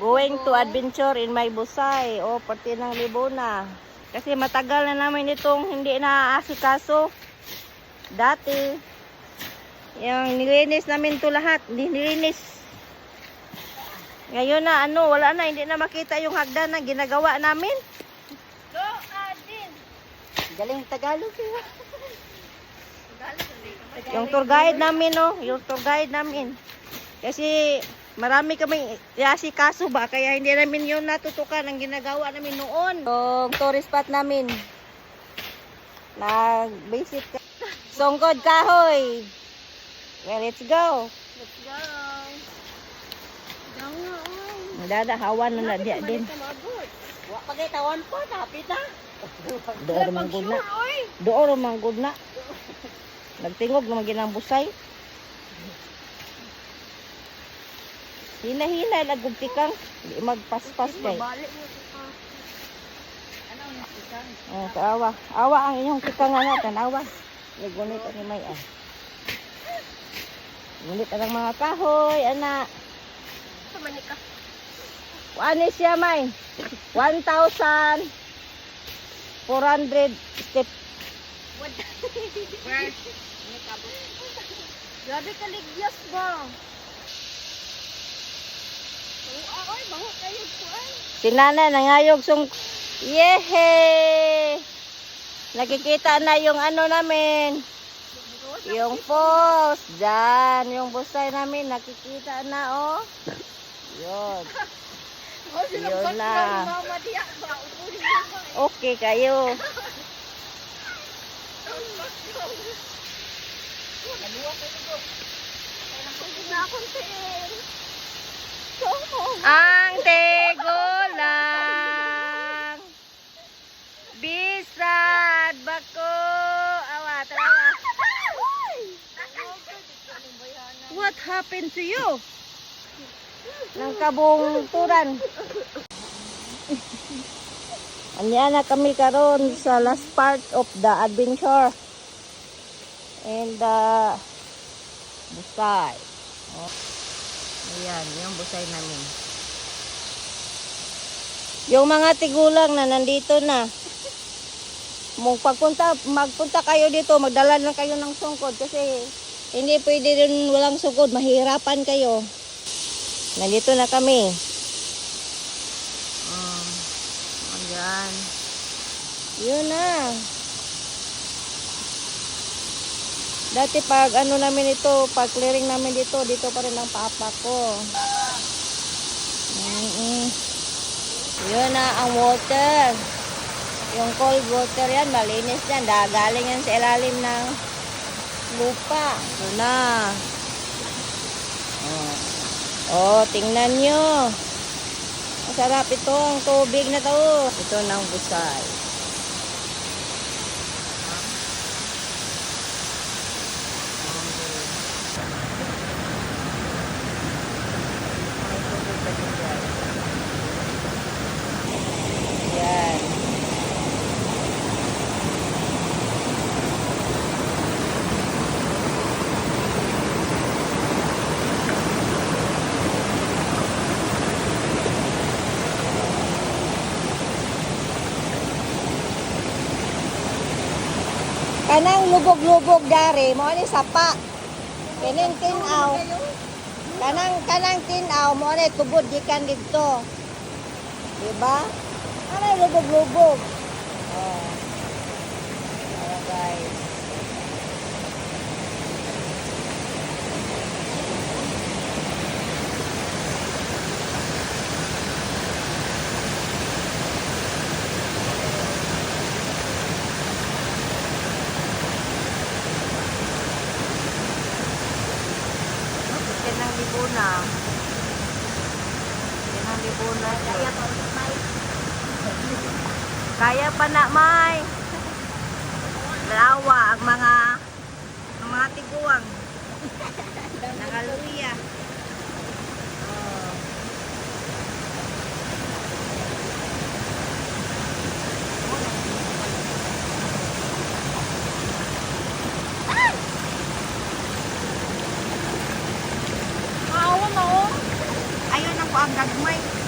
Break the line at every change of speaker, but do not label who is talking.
Going to adventure in my Busay. O, pati ng Libona. Kasi matagal na namin itong hindi naaasikaso. Dati, yung nilinis namin to lahat. Nilinis. Ngayon na, wala na. Hindi na makita yung hagdan na ginagawa namin.
Go, Adin!
Galing Tagalog. Yung tour guide namin, yung tour guide namin. Kasi marami kami asikaso ba, kaya hindi namin yun natutukan ang ginagawa namin noon. Yung tourist spot namin. Nag-visit ka. Songkod Kahoy. Well, let's go.
Let's go! Daw nga, oy.
Dadahawan na diya din.
Wa pagitawan po, kapit na.
Doon manggod na. Doon manggod na. Nagtingog naman ginang busay. Hina-hina lagog tikang. Di magpas-pas kay.
Balik mo ka. Ano ang tikang?
Oh, kaawa. Awa ang inyong tikang nga tanawa. Gunit ani may ah. Gunit ang mga kahoy, ana.
Sumani ka.
Ano siya may? 1,400 step.
What? Grabe ka ligyas ba? Oy, bango kayo ko ay.
Sinana nangayog sung yehe. Nakikita na yung ano namin. Yung falls. Diyan. Yung busay namin. Nakikita na oh. Yun. Yun na. Okay kayo. Ang tegulang. Bisad bako. Awa, tarawa. What happened to you? Nang kabungturan. Anya na kami karon sa last part of the adventure. And Busay. Oh. Ayan, yung busay namin. Yung mga tigulang na nandito na. Magpunta kayo dito, magdala lang kayo ng sungkod kasi hindi pwede rin walang sungkod, mahirapan kayo. Nandito na kami. Ayan. Yun na. Dati pag ano namin ito, pag clearing namin dito pa rin ang papa ko. Yun na ang water. Yung cold water yan, malinis yan. Galing yan sa ilalim ng lupa. Ito na. Oh, tingnan nyo. Masarap itong tubig na to. Ito ng Busay. Yan. Kanang lubog-lubog dari mo ni sapa. Kinin tinaw. Kanang tinaw mo ni tubod gikan didto. Diba? Ano lubog-lubog? Oh. Guys. Kinang libuna. Kinang libuna. Kaya pa na, May. Lawa ang mga tiguang. Nangaluya. Oh. Ayun ang ang gagmay.